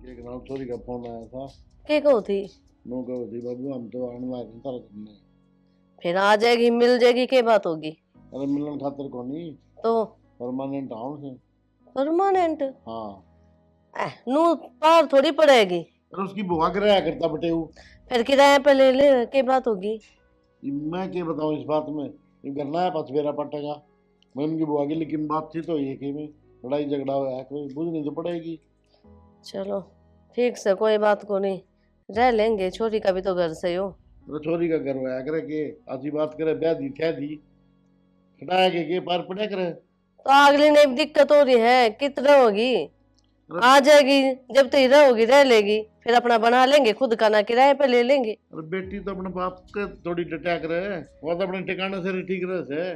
एक नाम छोरी का फोन आया था। के कहो थी? नो कहो थी बाबू हम तो आने वाले हैं तारा करने। फिर आ जाएगी, मिल जाएगी, के बात होगी? अरे मिलन खातर को नहीं, तो परमानेंट आऊं से। परमानेंट? हाँ। नू पार थोड़ी पड़ेगी। अरे उसकी बुआ कराया करता बटे वो। फिर किराए पे ले ले, के बात होगी? मैं क्या बताऊं इस बात में, ये करना है पचवेरा पटेगा। मैं उनकी बुआ की लेकिन बातचीत तो ये कि में लड़ाई झगड़ा हुआ है, कोई बुझनी तो पड़ेगी। चलो ठीक से, कोई बात को नहीं, रह लेंगे। छोरी का भी तो घर से हो। तो छोरी का घर होया करे के आजी बात करे ब्याह दी थे दी खटाया के पार पड़े करे। तो अगली ने दिक्कत हो रही है, कितना होगी? अरे आ जाएगी, जब तक रहोगी रह लेगी, फिर अपना बना लेंगे खुद का, ना किराए पे ले लेंगे। अरे बेटी तो अपने बाप के थोड़ी डटा करे, वो तो अपने ठिकाने से ठीक रहे से।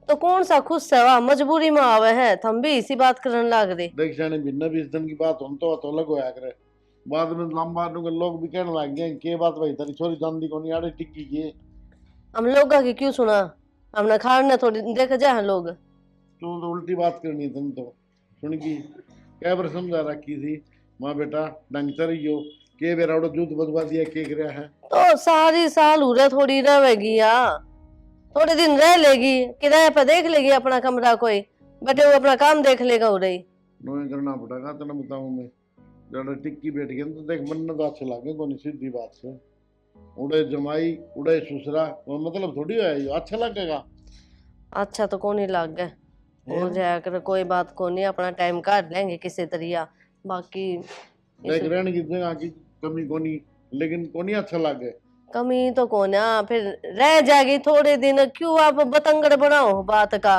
तो कौन सा खुश है, वह मजबूरी में आवे है, थम भी इसी बात करने लाग रहे। देख शाने भिन्न 20 दिन की बात हम तो अलग होया करे। बाद में लंबा लोग भी कहने लग गए के बात भाई तेरी छोरी चांदी को नहीं आड़े टिक्की की। हम लोग की क्यों सुना, हमने खाने थोड़ी देख जाए लोग। तू तो उल्टी बात करनी तुम तो सुन की क्या बार समझा रखी थी। माँ बेटा डंग चरियो के बेरा उड़ो जूत बजवा दिया के करया है। तो सारी साल उरे थोड़ी रहेगी या थोड़े दिन रह लेगी, किराए पे देख लेगी अपना कमरा, कोई बटे वो अपना काम देख लेगा उरे। नोए करना पड़ेगा तेना बताऊं मैं। जरा टिक्की बैठ गई तो देख मन तो अच्छा लगे कोनी सीधी बात से। उड़े जमाई उड़े ससुरा वो मतलब थोड़ी है ये अच्छा लगेगा। अच्छा तो कौन ही लाग गए, हो जाया कर, कोई बात को नहीं, अपना टाइम काट लेंगे किसी तरिया। बाकी देख रहने की जगह की कमी कोनी लेकिन कोनी अच्छा लगे। कमी तो कौन है, फिर रह जाएगी थोड़े दिन, क्यों आप बतंगड़ बनाओ बात का।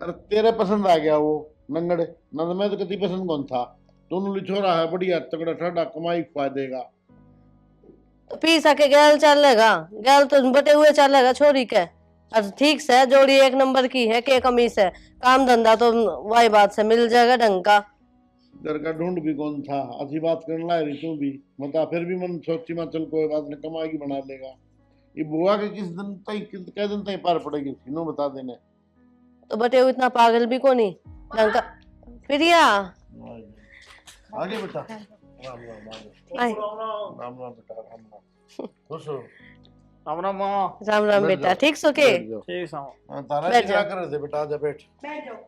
अरे तेरे पसंद आ गया वो नंगड़े ना तो मैं तो कभी पसंद कौन था। दोनों छोरा है बढ़िया तगड़ा ठंडा कमाई खुआ देगा। तो पीसा के गैल चलेगा, गैल तो बटे हुए चलेगा छोरी के। और ठीक से जोड़ी एक नंबर की है, के कमी से काम धंधा तो वही बात से मिल जाएगा ढंग का। घर का ढूंढ भी कौन था अच्छी बात करने ला रही तू भी मता फिर भी मन सोची मत चल कोई बात नहीं कमाई बना लेगा। ये बुआ के किस दिन तक कै दिन तक पार पड़ेगी नो बता देने। तो बटे इतना पागल भी को नहीं ढंग का। प्रिया आगे बेटा राम राम आए। राम राम बेटा राम राम खुश हो। राम राम माँ। राम राम बैठ बेटा, जाओ, ठीक सो के? बैठ जाओ। ठीक है हाँ, तारा बैठ क्या जाओ। कर रहे थे बेटा आजा बैठ। बैठ जाओ।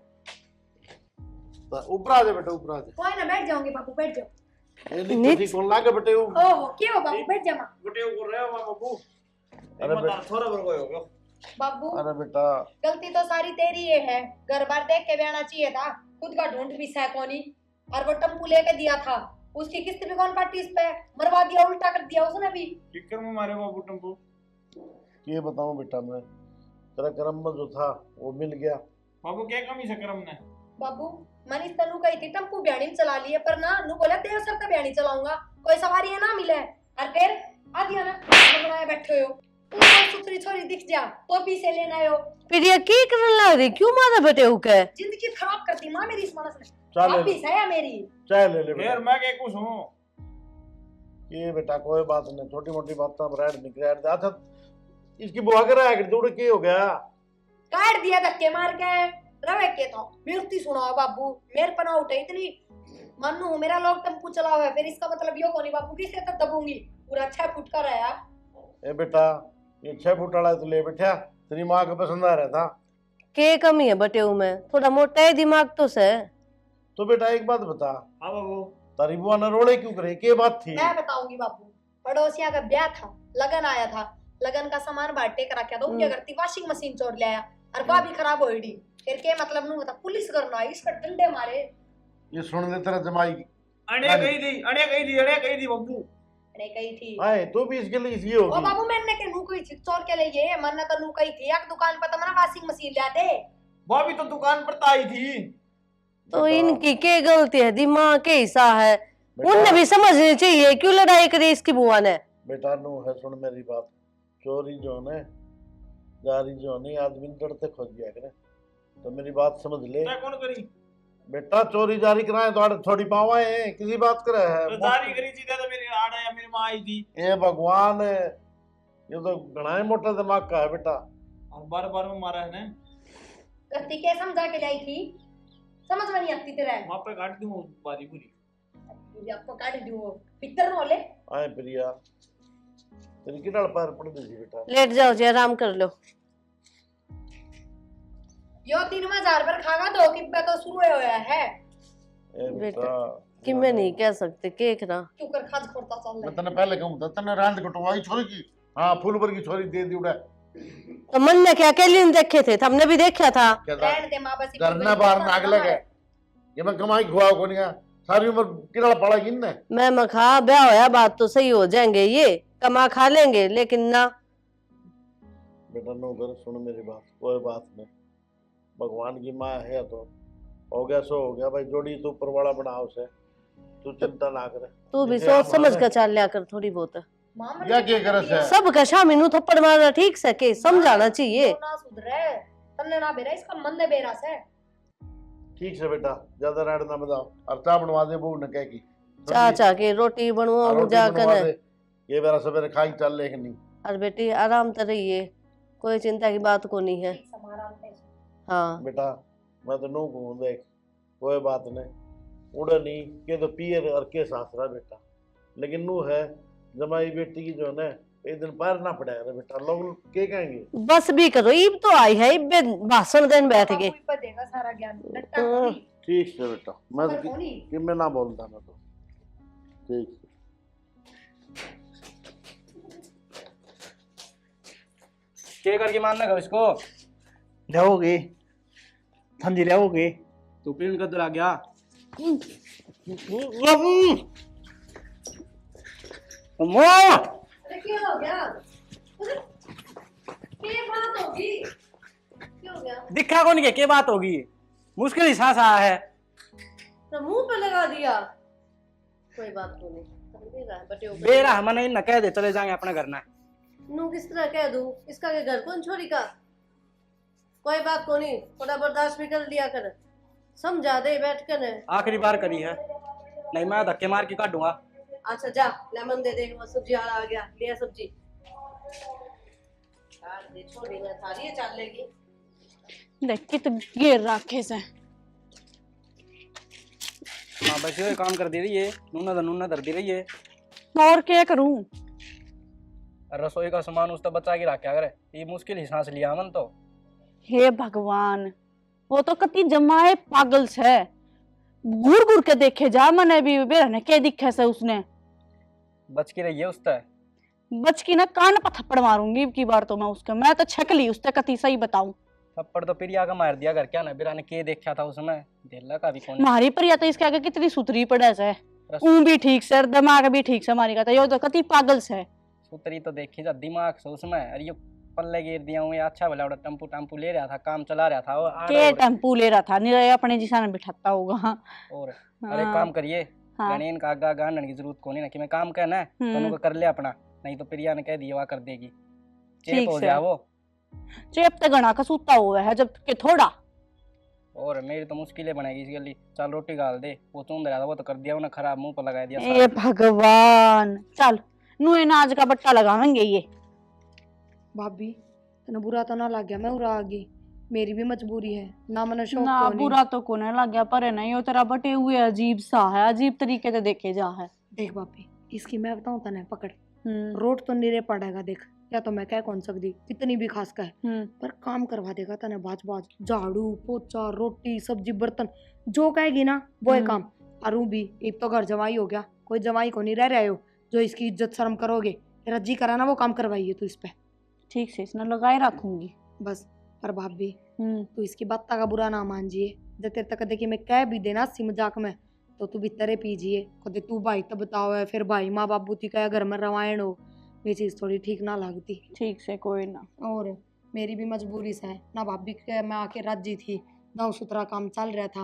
ऊपर आ जा बेटा ऊपर आ जा। कोई ना बैठ जाओगे बाबू, बैठ जाओ। ये नहीं ठीक कौन लागे बेटे वो। ओहो क्या हो बाबू, बैठ जा मां। गुटे को रहे हो बाबू। अरे मत थोड़ा बर कोई हो गयो। बाबू अरे बेटा गलती तो सारी तेरी ये है, घर बार देख के बैठना चाहिए था, खुद का ढूंढ भी सह कोनी। और वो टम्पू लेके दिया था, उसकी किस्त भी कौन पार्टी इस पे मरवा दिया, उल्टा कर दिया उसने भी। किकर में मारे बाबू टम्पू। ये बताऊं बेटा मैं तेरा कर्म में जो था वो मिल गया। बाबू क्या कमी से करम ने? बाबू मनीष तनु कही थी टम्पू ब्याणी में चला लिए, पर ना नु बोला देव सर का ब्याणी चलाऊंगा, कोई सवारी है ना मिले। और फिर आदिया ना बनाए बैठे हो, तू सुथरी छोरी दिख जा तो भी से लेना हो। प्रिया की करने लग रही, क्यों मारा बटे के? जिंदगी खराब करती मां मेरी इस मानस ने। चाल ले वापिस है मेरी। चाय ले ले फिर बेटा। मैं क्या कुछ हूं? ये बेटा कोई बात नहीं छोटी मोटी बात हम रेड निकल दे। अच्छा इसकी बुआ कर रहा है दौड़ के हो गया। काट दिया धक्के मार के रवे के तो मिर्ती सुनाओ बाबू, मेरे पना उठे इतनी मनु मेरा लोग टम्पू चलाओ है, फिर इसका मतलब यो कोनी बाबू किसे तक दबूंगी, पूरा 6 फुट का रहा। ए बेटा ये 6 फुट वाला तो ले बैठा तेरी माँ को पसंद आ रहा था। के कमी है बटे में, थोड़ा मोटा ही दिमाग तो से। तो बेटा एक बात बता हां बाबू। तारी बुआ ने रोड़े क्यों करे के बात थी। मैं बताऊंगी बाबू, पड़ोसिया का ब्याह था, लगन आया था, लगन का सामान बांटे कर रखा था, उनके घर थी वॉशिंग मशीन चोर ले आया और वह भी खराब होईडी। फिर के मतलब नु बता, पुलिस करना आई इसका डंडे मारे। ये सुन ले तेरा जमाई अने कही दी बाबू। अरे कही थी आए तो भी इसके लिए इसी ओ होगी। बाबू मैंने के नु कोई चोर के लिए ये मन्ना तो नु कही थी एक दुकान पर तमना वॉशिंग मशीन ले दे। वो भी तो दुकान पर आई थी। तो इनकी क्या गलती है, दिमाग के हिस्सा है, बेटा- उनने भी समझनी चाहिए, क्यों लड़ाई करी इसकी बुआ ने। बेटा नु है सुन मेरी बात, चोरी जो है जारी जो नहीं आदमी डरते खोज गया करे तो मेरी बात समझ ले। क्या कौन करी? बेटा चोरी जारी कराए तो थोड़ी पावा है किसी बात करे तो है। जारी करी थी तो मेरी आड़ या मेरी मां आई थी। ए भगवान ये तो घना ही मोटा दिमाग का है बेटा। और बार-बार में मारा है ने। गलती के समझा के लाई थी, समझ में नहीं आती तेरे। मां पे काट दूं बारी पूरी। ये आपको काट दियो पितर न होले आए प्रिया तेरी किनाल पर पड़ दी थी बेटा। लेट जाओ जी, आराम कर लो। यो 3000 पर खागा दो कि पे तो शुरू होया है ए बेटा, बेटा कि मैं नहीं कह सकते केक ना। क्यों कर खाज करता चल मैं रहा तने पहले कहूं था तने रांद कटवाई छोरी की। हाँ फूल भर की छोरी दे दी उड़ा तो मन ने क्या अकेले ने देखे थे, हमने भी देखा था। क्या था रहन दे मां बस करना बाहर नाग लगे ये मैं कमाई खुआओ को नहीं सारी उम्र किराला पड़ा गिनने। मैं मखा ब्याह होया बात तो सही हो जाएंगे, ये कमा खा लेंगे, लेकिन ना। बेटा नो कर सुन मेरी बात, कोई बात नहीं, भगवान की माँ है तो हो गया सो हो गया भाई, जोड़ी तो ऊपर वाला बना उसे, तू चिंता ना करे। तू भी जैसे सोच समझ हमारे- कर चल लिया कर थोड़ी बहुत। क्या क्या करे से सब का शामी नु थप्पड़ मारना ठीक से के समझाना चाहिए। ना सुधरे तन्ने ना बेरा इसका मन दे बेरा से ठीक से बेटा, ज्यादा राड ना बताओ और चाय बनवा दे बहू ने कह की चाचा के रोटी और बनवाऊं रोटी जा बनवा कर। दे, ये बेरा सवेरे खाई चल लेकिन नहीं। और बेटी आराम तो रहिए, कोई चिंता की बात को नहीं है। समारा पे हाँ बेटा मैं तो नो कहूँ देख कोई बात नहीं, उड़े नहीं के तो पियर और के सासरा बेटा, लेकिन नू है जमाई बेटी की जो है ना एक दिन पैर ना पड़ा है बेटा, लोग के कहेंगे। बस भी करो, ईब तो आई है, ईब भाषण देने बैठ गए। कोई पर देगा सारा ज्ञान लट्टा कोनी ठीक से बेटा, मैं पर तो कोनी कि मैं ना बोलता मैं तो ठीक से। के करके मानना कर इसको। जाओगे ठंडी जाओगे तू पीन कर लग गया। अरे क्या हो गया अरे क्या बात होगी क्या हो गया दिखा कौन के बात होगी, मुश्किल ही सांस आया है। तो मुंह पे लगा दिया, कोई बात को नहीं। बटे ऊपर बेरा हम नहीं न कह दे चले जाएंगे अपने घर ना। नू किस तरह कह दूं, इसका के घर कौन छोरी का। कोई बात को नहीं, थोड़ा बर्दाश्त भी कर लिया कर, समझा दे बैठ कर। आखिरी बार करी है, नहीं मैं धक्के मार के काटूंगा। अच्छा जा लेमन दे दे, वो सब्जी आ गया, ले सब्जी। यार दे छोड़ी ना थाली चल लेगी। देख के तो गिर रखे से माँ बस ये काम कर दे रही है, नूना धर दे रही है। और क्या करूं। रसोई का सामान उस तक बचा के रखा करे, ये मुश्किल ही सांस लिया मन तो। हे भगवान, वो तो कति जमाए पागल से, घूर घूर के देखे जा मने भी बेरने के दिखे से उसने। बच के रही है उस तक। बच की ना कान पर थप्पड़ मारूंगी की बार तो मैं उसके, मैं तो छक ली उससे कति सही बताऊं। थप्पड़ तो प्रिया का मार दिया घर क्या ना, बिरा ने के देखा था उसमें, दिल्ला का भी कौन। मारी प्रिया तो इसके आगे कितनी सुतरी पड़े से, रस- ऊं भी ठीक से दिमाग भी ठीक से मारी का था, ये तो कति पागल से। सुतरी तो देखी जा दिमाग से उसमें, अरे ये पल्ले गिर दिया हूँ, ये अच्छा भला उड़ा टम्पू टम्पू ले रहा था, काम चला रहा था, वो आ के रहा टेम्पू ले रहा था, नहीं अपने जिसा ने बिठाता होगा। और अरे काम करिए, हाँ। गणेन का आगा गांडन की जरूरत कोनी ना कि मैं काम करना है तो उनको कर ले अपना, नहीं तो प्रिया ने कह दिया वह कर देगी, चेप ठीक हो से। जा वो। चेप तो गणा का सूता हुआ है जब के थोड़ा। और मेरी तो मुश्किलें बनाएगी इस गली, चल रोटी गाल दे, वो चूंद रहा था वो तो कर दिया उन्हें खराब, मुंह पर लगा दिया ए भगवान, चल नुए नाज का बट्टा लगावेंगे ये। भाभी तने बुरा तो ना लग गया मैं उरा आ गई, मेरी भी मजबूरी है ना, मैंने शौक ना तो नहीं। बुरा तो कोने लग गया, पर नहीं वो तेरा बटे हुए अजीब सा है, अजीब तरीके से देखे जा है। देख भाभी इसकी मैं बताऊं तने पकड़, रोड तो निरे पड़ेगा देख, या तो मैं कह कौन सकती कितनी भी खास का है, पर काम करवा देगा तने बाज बाज, झाड़ू पोछा रोटी सब्जी बर्तन जो कहेगी ना वो है काम। और भी एक तो घर जवाई हो गया, कोई जवाई को नहीं रह रहे हो जो इसकी इज्जत शर्म करोगे, रज्जी करा ना वो काम करवाइए तू इस पे। ठीक से इसने लगाए रखूंगी बस पर भाभी तू इसकी बात का बुरा ना मानजिए, जब तेरे तक देखिए मैं कह भी देना सी मजाक में तो तू भीतरे पीजिए, कदे तू भाई तो बताओ है फिर भाई माँ बाबू थी कह घर में रामायण हो, ये चीज थोड़ी ठीक ना लगती। ठीक से कोई ना, और मेरी भी मजबूरी से है ना भाभी के, मैं आके राजी थी, गाँव सुथरा काम चल रहा था,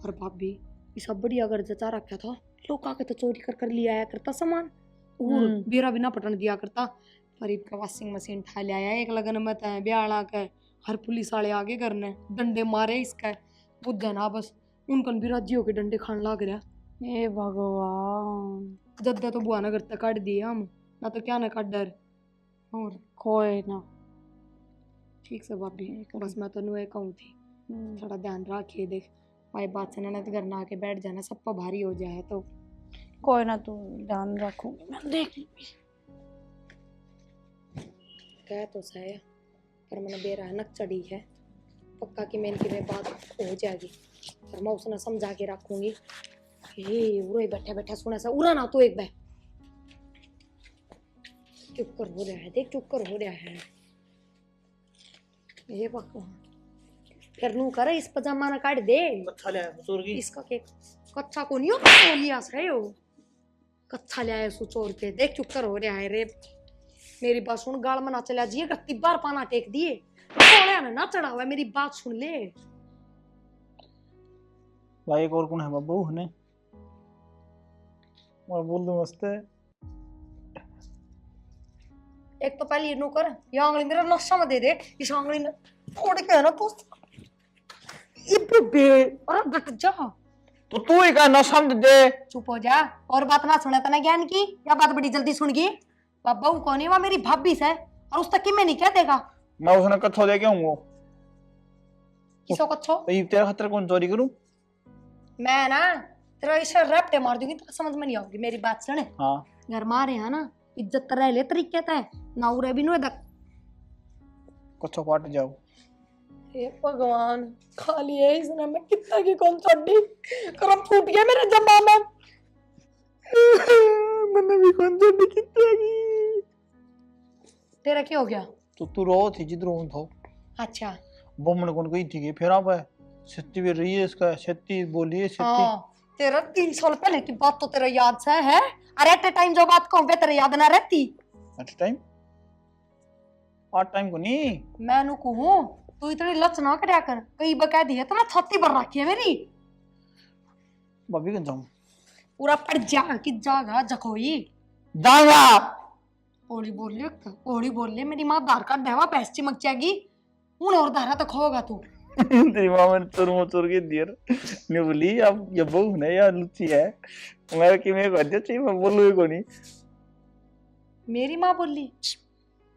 और भाभी ये सब बढ़िया घर जचा रखा था, लोग आके तो चोरी कर लिया आया करता सामान, और बेरा भी ना पटन दिया करता। फरीद का वॉशिंग मशीन ठा ले आया एक लगन में तय ब्याह के, हर पुलिस वाले आगे करने डंडे मारे इसका बुद्ध ना, बस उनकन भी राजी होके डंडे खान लाग रहा। ए भगवान, जद्दा तो बुआ नगर तक काट दिए हम, ना तो क्या ना काट डर। और कोई ना, ठीक से भाभी बस मैं तो नुए कहूँ थी थोड़ा ध्यान रखिए, देख भाई बात से ना तो घर ना आके बैठ जाना, सब पर भारी हो जाए तो कोई ना, तू ध्यान रखूंगी मैं, देख लूंगी। कह तो सही पर मैंने बेरा है नक चढ़ी है पक्का कि मैं इनकी में बात हो जाएगी, पर मैं उसने समझा के रखूंगी। उरे बैठा बैठा सुना सा उरा ना तो एक बार चुप कर हो रहा है, देख चुप कर हो रहा है। ये भगवान फिर नू करे इस पजामा ना काट दे। अच्छा ले ससुर की इसका के कच्चा को नहीं होता लिया से हो कच्चा ले आया सु चोर के, देख चुप कर हो रहा है रे। मेरी बात सुन, गाल में ना चला जिए गत्ती बार पाना टेक दिए थोड़ा ना चढ़ा हुआ, मेरी बात सुन ले। भाई एक और कौन है बाबू ने, मैं बोल दूं मस्ते। एक तो पहले इनो कर, ये आंगली मेरा नशा में दे दे, इस आंगली ने थोड़ी के है ना तो इब्बे बे अरे बट जा। तो तू ही का ना समझ दे। चुप हो जा, और बात ना सुना तना ज्ञान की, या बात बड़ी जल्दी सुन गई। बाबा वो कौन है, वह मेरी भाभी से और उस तक की मैं नहीं कह देगा। मैं उसने कच्छो दे के आऊंगा। किसो कच्छो? तो ये तेरा खतर कौन चोरी करूं? मैं ना तेरा इसे रैप्टे मार दूंगी, तेरा समझ में नहीं आऊंगी। मेरी बात सुन, हाँ घर मारे है ना इज्जत रह ले तरीके ते ना उरे भी नो दक। कच्छो काट जाओ। हे भगवान, खाली है इसने मैं कितना की कौन चड्डी करम फूट गया मेरे जम्मा में। मैंने भी कौन चड्डी कितनी की। तेरा क्या हो गया? तो तू रो थी जिधर हूं था। अच्छा बमन कौन गई थी फिर आप है सत्ती भी रही है इसका, सत्ती बोलिए सत्ती। हाँ, तेरा 3 साल पहले की बात तो तेरा याद से है। अरे एट टाइम जो बात कहूं तेरे याद ना रहती। एट टाइम आठ टाइम को नहीं। मैं नु कहूं तू इतनी लच ना करया कर, कई बका दी है तो ना छाती भर रखी है मेरी। भाभी कन जाऊं पूरा पड़ जा कि जागा जखोई जाऊंगा। ओली बोल ले मेरी मां धार का देवा पैस चिमक जाएगी उन और धारा तो खोगा तू। तेरी माँ मैंने चोर के दिया ने बोली अब ये बहू है या लुच्ची है। मैं कि मैं कर दिया चाहिए मैं बोलूँ को नहीं। मेरी माँ बोली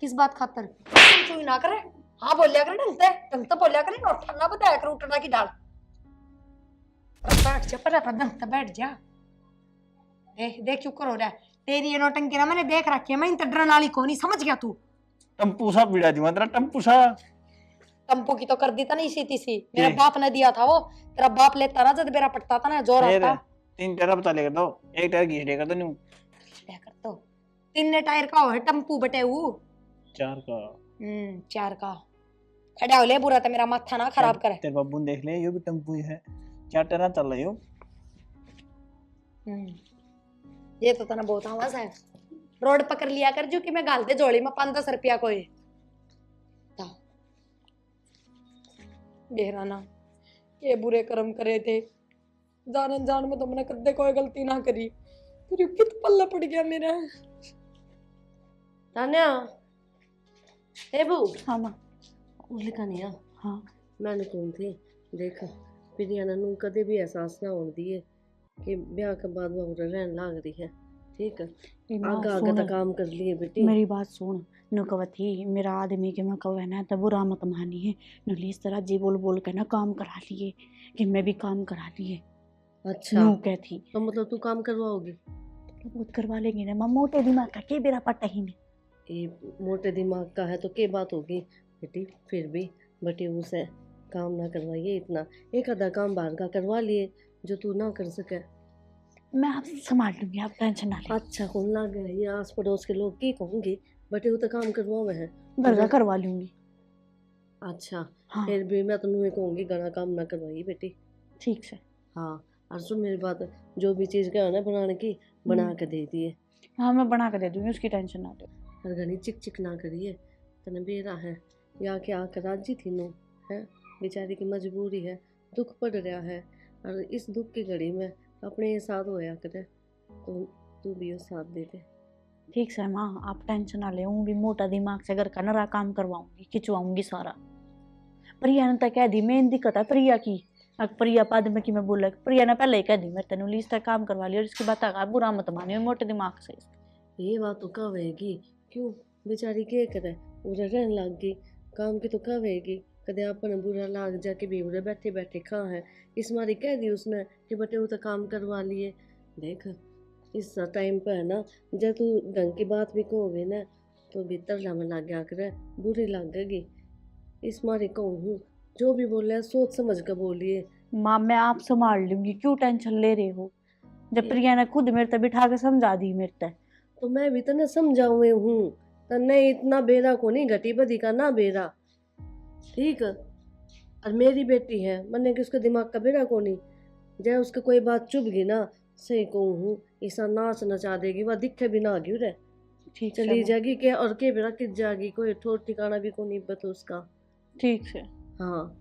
किस बात खातर तू ना करे। हाँ बोलिया करे ढंग से बोलिया करे, नोट ना बताया कर उठना की डाल। बैठ जा पर ढंग से बैठ जा। देख देख क्यों कर हो रहा है तेरी ये नौटंकी ना मैंने देख रखी है। मैं इन डरने वाली को नहीं समझ गया तू। टम्पू सा पीड़ा दी तेरा टम्पू सा। टम्पू की तो कर दी था नहीं सीती सी, मेरा बाप ने दिया था वो। तेरा बाप लेता ना जब मेरा पटता था ना जोर आता। 3 टायर बता लेकर दो, 1 टायर घीस लेकर दो नहीं। कर तो 3 टायर का हो टम्पू बटे वो 4 का 4 का खड़ा हो ले बुरा था मेरा माथा ना खराब करे। तेरे बाबू ने देख ले ये भी टम्पू ही है। 4 टायर चल रही हो। ये तो तना बहुत आवाज है। रोड पकड़ लिया कर जो कि मैं गाल दे जोड़ी में 5-10 रुपया कोई बेहराना। ये बुरे कर्म करे थे जान जान में तो मैंने कदे कोई गलती ना करी, फिर कित पल्ला पड़ गया मेरा। तान्या ए बू हाँ माँ। उले का नहीं हाँ मैंने कौन थी देख प्रियाना नू कदे भी एहसास ना होने दिए कि ब्याह के बाद वो रहन लाग रही है। ठीक है आगे आगे तो काम कर लिए बेटी। मेरी बात सुन, न कवथी मेरा आदमी के मैं कवे ना तो बुरा मत मानी है। न इस तरह जी बोल बोल के ना काम करा लिए कि मैं भी काम करा लिए। अच्छा नू कहती तो मतलब तू काम करवाओगी? बहुत करवा लेंगे ना, मैं मोटे दिमाग का के बेरा पट्टा ही नहीं। ये मोटे दिमाग का है तो क्या बात होगी बेटी। फिर भी बेटी उसे काम ना करवाइए, इतना एक आधा काम बाहर का करवा लिए जो तू ना कर सके। मैं आप संभाल लूंगी, आप टेंशन ना ले। अच्छा कौन लग गया ये आस पड़ोस के लोग की कहोगे बेटे वो तो काम करवावे हैं। बर्गा करवा लूंगी। अच्छा हाँ फिर भी मैं तुम्हें कहूँगी घना काम ना करवाइए बेटी। ठीक से। हाँ और सुन मेरी बात, जो भी चीज़ का है ना बनाने की बना के दे दिए। हाँ मैं बना के दे दूंगी, उसकी टेंशन ना लो। और घनी चिक चिक ना करिए तने बेरा है या के आकर राजी थी नो है। बेचारी की मजबूरी है, दुख पड़ रहा है और इस दुख की घड़ी में अपने साथ होया करे तो तू भी उस साथ दे दे। ठीक से माँ आप टेंशन ना ले, भी मोटा दिमाग से घर का नरा काम करवाऊंगी, खिंचवाऊंगी सारा। प्रिया ने तो कह दी मेन दिक्कत है प्रिया की। प्रिया बाद में कि मैं बोला प्रिया ने पहले ही कह दी मैं तेन लीज तक काम करवा लिया और इसकी बात बुरा मत मानियो मोटे दिमाग से। ये बात तो कहेगी क्यों बेचारी के करे उधर रहने लग गई काम की तो कहेगी कदे अपन बुरा लाग जाके भी उधर बैठे बैठे खा है। इस मारी कह दी उसने कि बेटे वो तो काम करवा लिए। देख इस टाइम पे है ना, जब तू ढंग की बात भी कहोगे ना तो भीतर जाने लग गया करे, बुरी लगेगी। इस मारे कहूँ जो भी बोले सोच समझ कर बोलिए। माँ मैं आप संभाल लूंगी, क्यों टेंशन ले रहे हो? जब प्रिया ने खुद मेरे तक बिठा के समझा दी मेरे तक। तो मैं भी तो ना समझाऊँ हूँ, तन्ने इतना बेरा को नहीं, घटी बदी का ना बेरा, ठीक है। और मेरी बेटी है, मैंने कि उसके दिमाग का बेरा को नहीं, जब उसके कोई बात चुभ गई ना, सही कहूँ हूँ, ऐसा नाच नचा देगी, वह दिखे भी ना गई रे, ठीक चली है जाएगी के और के बेरा किस जाएगी, कोई ठोर ठिकाना भी को नहीं पता उसका। ठीक है। हाँ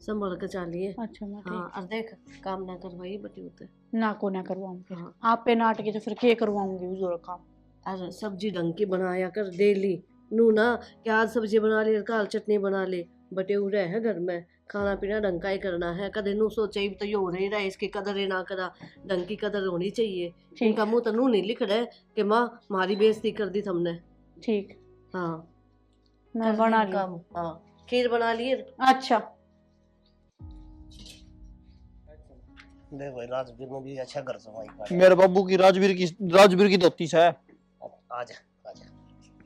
संभल के चलिए। अच्छा माँ हाँ ठीक। और देख काम ना करवाई बटी होते। ना को ना करवाऊंगी। हाँ। आप पे नाटक है तो फिर क्या करवाऊंगी उजोर काम। अरे सब्जी ढंग की बनाया कर डेली, नू ना कि आज सब्जी बना ले काल चटनी बना ले, बटे उड़े है घर में, खाना पीना ढंग का ही करना है। कदे नू सोचे तो यो हो रही रहा, इसकी कदर ही ना करा, ढंग की कदर होनी चाहिए। इनका मुंह तो नू नहीं लिख रहे कि माँ हमारी बेइज्जती कर दी तुमने। ठीक। हाँ मैं बना लूँ। काम। हाँ खीर बना लिए। अच्छा देख भाई राजवीर ने भी अच्छा घर सफाई कर। मेरे बाबू की राजवीर की धोती है। आजा आजा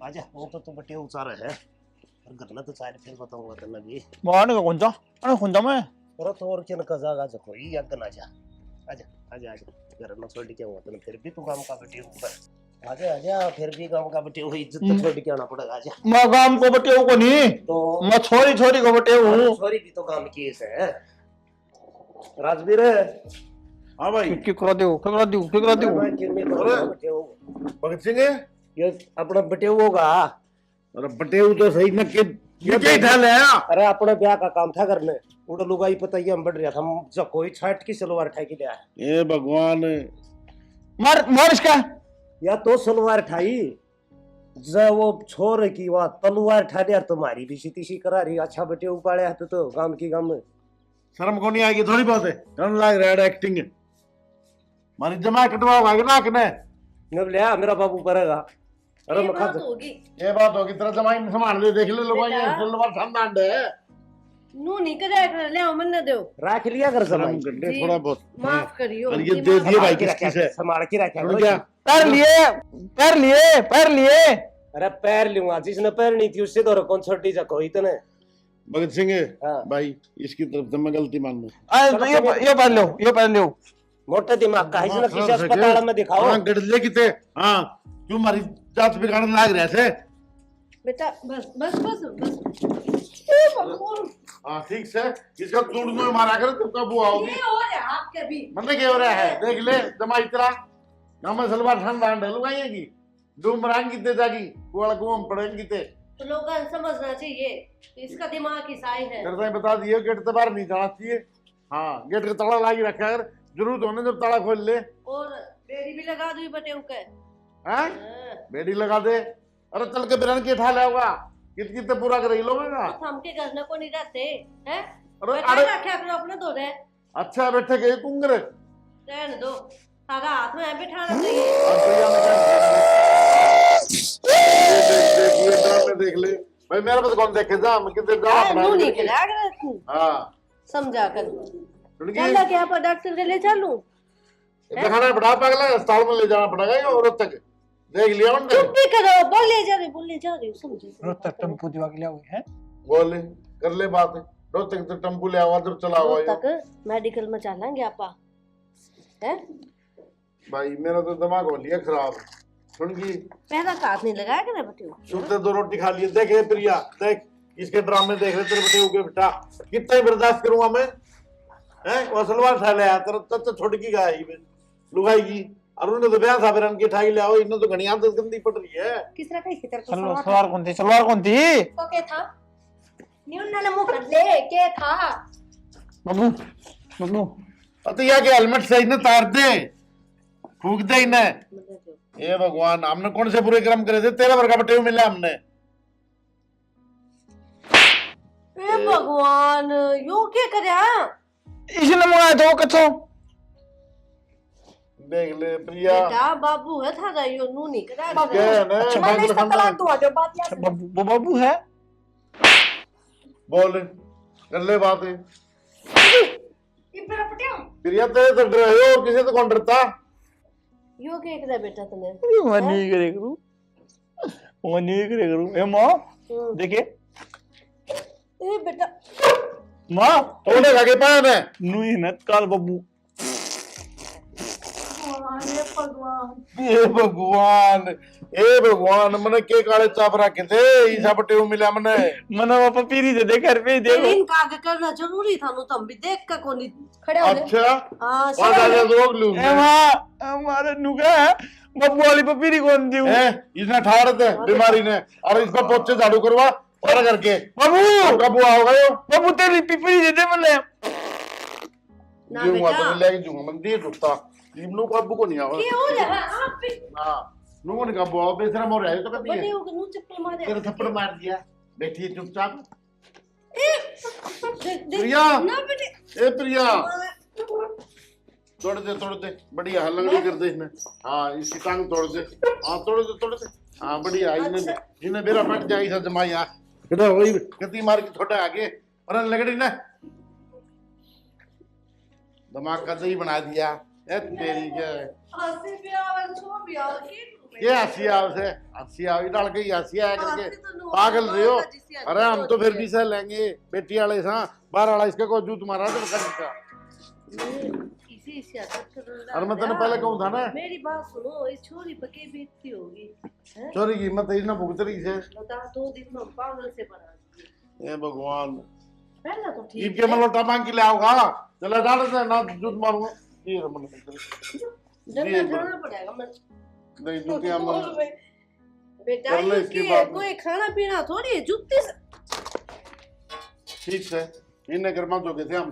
आजा, वो तो तू बटे उचार है और घर में तो चार फिर बताऊंगा तेरे भी। मान का कौन सा? अरे कौन सा मैं? और तो और क्या का जागा जो कोई या गना जा। आजा आजा आजा, घर में छोड़ के हुआ तेरे, फिर भी तू काम का बेटी ऊपर। आजा आजा, फिर भी काम का बेटी हुई, इज्जत तो छोड़ के आना पड़ेगा। आजा मैं काम को बटे को नहीं, तो मैं छोरी छोरी को बटे हूँ। छोरी भी तो काम की है राजवीर। हाँ भाई फिक्रा दो। भगत सिंह ये अपना बटे होगा। अरे बटेऊ तो सही न के ये क्या ढल है। अरे अपने ब्याह का काम था करने, उड़ लुगाई पता ही हम बढ़ रहा था, हम जब कोई छाट की सलवार ठाई के लिया है। ए भगवान मार इसका। या तो सलवार ठाई, जब वो छोर की बात तलवार ठा दिया, तुम्हारी भी सीती करा रही। अच्छा बेटे उपाड़े हाथ तो काम की काम में शर्म को नहीं आएगी थोड़ी बहुत है, करने लग रहा है एक्टिंग। मारी जमा कटवाओगा ना कने नब लिया मेरा बाबू करेगा। अरे ये मखा बात होगी, ये बात होगी, तेरा जमाई ने संभाल ले, देख ले लोग ये बेटा। सलवार खानदान दे नू नहीं करे ले आओ मन न दो, राख लिया कर शर्म समाई, कर ले जी। थोड़ा बहुत। माफ करियो। और ये जी, दे माफ- दिए भाई किसकी से संभाल के रखा सुन क्या। पैर लिए। अरे पैर लूंगा, जिसने पैर नहीं थी उससे तो कौन छोटी जा कोई तो ने। भगत सिंह हाँ। भाई इसकी तरफ से मैं गलती मान लूं। ये पहन लो। मोटे दिमाग का इसने किसी अस्पताल में दिखाओ। हाँ गड़ले किते। हाँ क्यों मारी जात बिगाड़ने लाग रहे थे। बेटा बस बस बस बस। ए भगवान, हाँ ठीक से इसका तोड़ में मारा कर, तब कब वो आओगी। ये हो रहा है आपके भी। मतलब क्या हो रहा है, देख ले जमाई तेरा गाँव में सलवार खानदान है लुगाई की डूम रंग किते जागी कुआला कुआं पड़ेंगे किते। तो लोगों को समझना चाहिए, इसका दिमाग की साई है। तेरे से बता दिए गेट से बाहर नहीं जाना चाहिए। हाँ गेट का ताला लागी रखा कर, जरूरत होने जब ताला खोल ले। और बेड़ी भी लगा दूं बटे उके। हैं बेड़ी लगा दे। अरे चल के बिरन के ठा लेगा कित कित पूरा कर लो ना। हम के घर में को नहीं रहते हैं। अरे बैठा अरे रखे अपने अपने दो रे, अच्छा बैठे गए कुंगर। रहने दो, सारा हाथ में बिठाना चाहिए। और भैया ने ये ड्रामे देख ले भाई, मेरे पास कौन देखे जा, मैं किधर जा अपना। नू नहीं खिला कर तू हाँ समझा कर। सुन चल के क्या पर डॉक्टर के ले चलूं? दिखाना पड़ा पागल, अस्पताल में ले जाना पड़ेगा ये औरत तक। देख लिया उनने। चुप भी करो, बोले जा रही समझे। रोहतक टेम्पो दिवा के लिया है। बोल कर ले बात। रोहतक तो टेम्पो ले आवा जब चला हुआ तक मेडिकल में चलेंगे आपा हैं। भाई मेरा तो दिमाग हो लिया खराब। सुन की पहला काट नहीं लगाया कि बटे सुनते दो रोटी खा लिए। देखे प्रिया देख इसके ड्रामे देख रहे तेरे बटे के बेटा, कितना ही बर्दाश्त करूंगा मैं। हैं वो सलवार ठा ले आया तेरा तब छोड़ की गाय लुगाई की। और उन्होंने तो ब्याह था फिर उनकी ठाई ले आओ, इन्होंने तो घड़ियां तो गंदी पड़ रही है। किस तरह का इधर को सलवार कौन थी? तो क्या था न्यून ने मुंह कर ले क्या था। बाबू अतिया के हेलमेट सही ने तार दे, फूक दे इन्हें। ये भगवान हमने कौन से बुरे कर्म करे थे, तेरा वर्गा बटे मिले हमने। ए भगवान यो क्या करया? इसने मंगाया था वो कच्छो। देख ले प्रिया बेटा बाबू है था यो नू नहीं करा। क्या है ना मैंने इसका तलाक दूंगा जो बात याद है। वो बाबू है। बोल कर ले बात। ये मेरा पटिया प्रिया तेरे तो डर है और किसी तो कौन डरता। यो क्या करे बेटा तूने मैं नहीं करे करूं, मैं नहीं करे करूं। ए माँ देखे ए बेटा माँ थोड़े आगे पाया ने नू ही न काल बब्बू ए भगवान मने के काले चाप रखे थे ई सब टेव मिला मने मना पापा पीरी दे दे घर पे देखो। इन का आगे करना जरूरी था नु तुम भी देख का कोनी खड़े हो जाओ। अच्छा हां और दादा रोक लूं ए माँ हमारे नुका है बब्बू वाली पपीरी कौन दी ए इसने ठाड़ दे बीमारी ने और इसको पोछे झाड़ू करवा और करके बब्बू कब आओगा यो बब्बू तेरी पपीरी दे दे मने ना जूंगा बेटा तो ले जूंगा मन दे टूटता इब्नू कब को नहीं आवा ये हो जा आप भी हां नु ने कब आओ बेशरम हो रहा है तो कभी बड़े है हो नु चप्पल मार तेरे थप्पड़ मार दिया बैठी है चुपचाप दे प्रिया ना बेटे ए प्रिया तोड़ दे बढ़िया हलंगड़ी कर दे इसने हाँ इसकी टांग तोड़ दे हाँ तोड़ दे हाँ बढ़िया इन्हें मेरा फट जाएगी सब जमाई यहाँ बेटा वही कती मार के थोड़ा आगे और लगड़ी ना दिमाग का दही बना दिया ए तेरी क्या हंसी भी आवे छो भी आवे ये हंसी आओ डाल के हंसी आया करके पागल रहे हो अरे हम तो फिर भी सह लेंगे बेटी वाले सा बाहर वाला इसका को जूत मारा तो का इसी सियासत कर रहा अरे मैं तेने पहले कहूँ था ना मेरी बात सुनो इस छोरी पके बेइज्जती होगी हैं चोरी की हिम्मत है ना भुगत रही से बता 2 दिन में पागल से बना दिए ए भगवान पहला तो ठीक ईद के मलोटा मांग के ले आओगा चला डाल दे ना जूत मारूंगा ये रमन डरना खाना पड़ेगा मैं नहीं जूतियां मार बेटा कर ले ये इसकी की बात। कोई खाना पीना थोड़ी है जुत्ती से ठीक है इन्हें कर्मा तो थे हम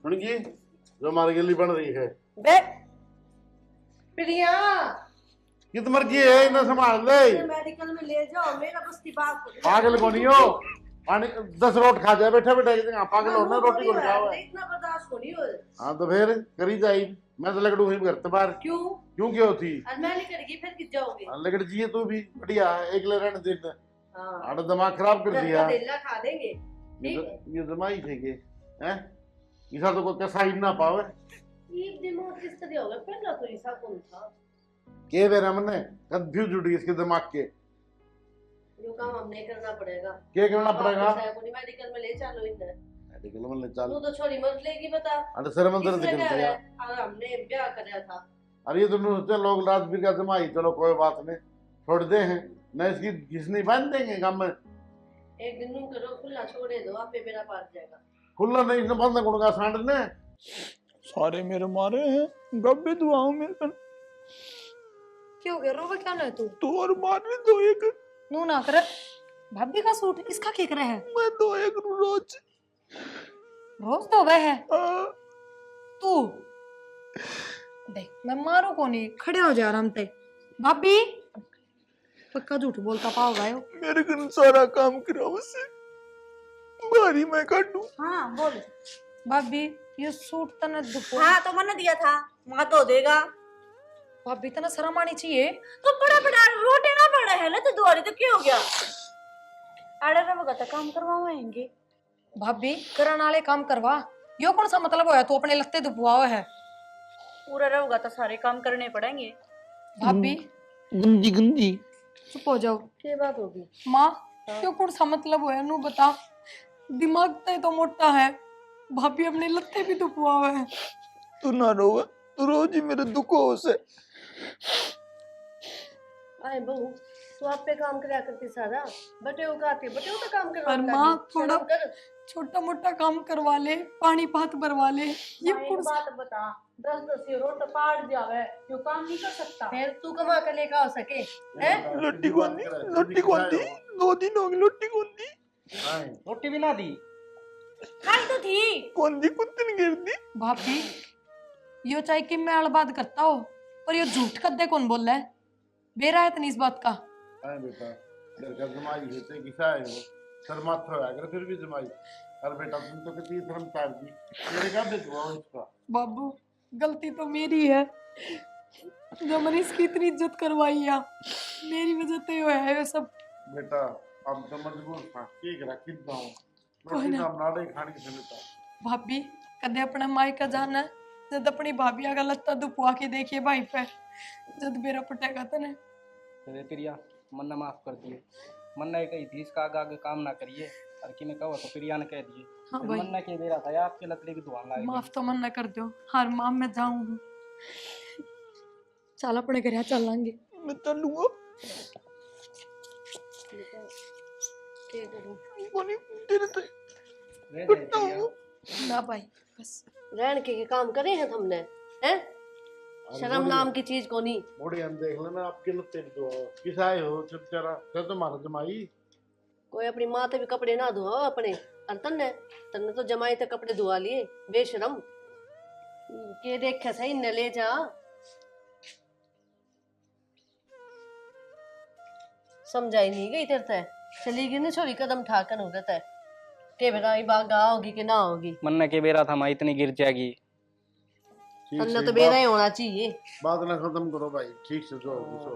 सुनिए जो हमारे गली बन रही है बे प्रिया कित मर्जी है इन्हें संभाल ले मेडिकल में ले जाओ मेरा बस्ती बात पागल को नहीं हो पानी 10 रोट खा जाए बैठे बैठे पागल हो ना रोटी को खाओ इतना बर्दाश्त नहीं हो हाँ तो फिर करी जाई मैं तो लगड़ू ही घर बाहर क्यों क्यों क्यों थी और मैं नहीं करेगी फिर किस जाओगे लगड़ जी तू भी बढ़िया एक ले रहने दिन हां आड़ा दिमाग खराब कर दिया दिल्ला खा देंगे ठीक है ये जमाई थे के हैं इसा तो कोई कैसा ही ना पावे ये दिमाग किस तरह होगा पहला तो ऐसा कौन था के बेरा मने कंफ्यूज उड़ गई इसके दिमाग के जो काम हमने करना पड़ेगा क्या करना पड़ेगा मेडिकल में ले चलो इधर मेडिकल में ले चल तू तो छोरी मर लेगी बता अरे सर मंदिर किसने दिखते क्या हैं है और हमने ब्याह कराया था अरे ये तो सोचते लोग राजवीर का जमाई चलो कोई बात नहीं छोड़ दे हैं न इसकी घिसनी बांध देंगे काम में एक दिन नू करो खुला छोड़े दो आपे मेरा पास जाएगा खुला नहीं इसने बंद गुण का सांड ने सारे मेरे मारे हैं गब्बे दुआओं मेरे कन क्यों गिर रहा क्या ना तू तो और मारे दो एक नू ना कर भाभी का सूट इसका क्या करे है मैं दो एक रोज रोज तो वह है हाँ। तू देख मैं मारू को नहीं खड़े हो जा आराम से भाभी पक्का झूठ बोलता पाओगा यो मेरे कन सारा काम करा उससे बारी मैं काटू हाँ बोल भाभी ये सूट तना दुपो हाँ तो मैंने दिया था वहाँ तो देगा भाभी तना शर्म आनी चाहिए तो बड़ा बड़ा रोटे ना पड़ा है ना तो दुआरी तो क्या हो गया आड़े रहोगा तो काम करवाएंगे भाभी करन वाले काम करवा यो कौन सा मतलब होया तू अपने लत्ते दुपवाओ है पूरा रहोगा तो सारे काम करने पड़ेंगे भाभी गंदी गंदी चुप हो जाओ क्या बात होगी माँ यो कौन सा मतलब होया नू बता दिमाग तो मोटा है भाभी अपने लत्ते भी दुपवाओ है तू ना रोवे तू रोज ही मेरे दुख हो से आए बहू तू आप पे काम करया करती सारा बटे वो काती बटे वो तो काम करवा पर माँ थोड़ा छोटा मोटा काम करवा ले पानी पात भरवा ले ये कौन सा बात बता 10-10 रोट पाड़ जावे यो काम नहीं कर सकता फिर तू कमा कर लेकर आ सके हैं लोटी कौन दी 2 दिन हो गए लोटी कौन दी रोटी भी ना दी खाई तो थी कौन दी कुत्तन गिर दी भाभी यो चाहे कि मैं अलबाद करता हो पर यो झूठ कद्दे कौन बोल रहा है बेरा है इतनी इस बात का आए बेटा घर का जमाई है किसा है वो शर्मात हो अगर फिर भी जमाई अरे बेटा तुम तो कितनी धर्म तार दी मेरे का बेटवा इसका बाबू गलती तो मेरी है जो मैंने इसकी इतनी इज्जत करवाई है मेरी वजह से यो है ये सब बेटा अब तो मजबूर था की करा कितना हूं कोई रोटी ना। नाम नाड़े खानी से लेता भाभी कदे अपने माई का जाना है जब अपनी भाभी का लत्ता दुपवा के देखिए भाई पे जब मेरा पटेगा तो ने तेरे प्रिया मन्ना माफ कर दिए। मन्ना ये कही थी इसका आगे आगे काम ना करिए, और कि मैं कहो तो प्रिया ने कह दिए। हाँ फिर भाई। मन्ना के बेरा था यार, आपके लकड़ी की दुकान लगी। माफ तो मन ना कर दो, हर माम मैं जाऊंगी। चल अपने घर चलांगे। मैं चलूंगा। बोली तेरे तो रह जाए प्रिया। ना भाई बस रहन के काम करे हैं तुमने, हैं? शर्म नाम की चीज को नहीं। बूढ़ी हम देख लेना आपके लिए तेरी दुआ हो। किस आए हो चुप चरा तो तुम्हारा जमाई कोई अपनी माँ ते भी कपड़े ना धोआ अपने, और तन्ने तो जमाई ते कपड़े धुआ लिए, बेशरम। के देखे सही न ले जा। समझाई नहीं गई तेरे ते, चली गई ना छोरी कदम ठाकन हो गया के बेटा ये बात गा होगी कि ना होगी। मन्ना के बेरा था माँ इतनी गिर जाएगी। तन्ने तो बेरा ही होना चाहिए। बात ना खत्म करो भाई, ठीक से जो होगी सो।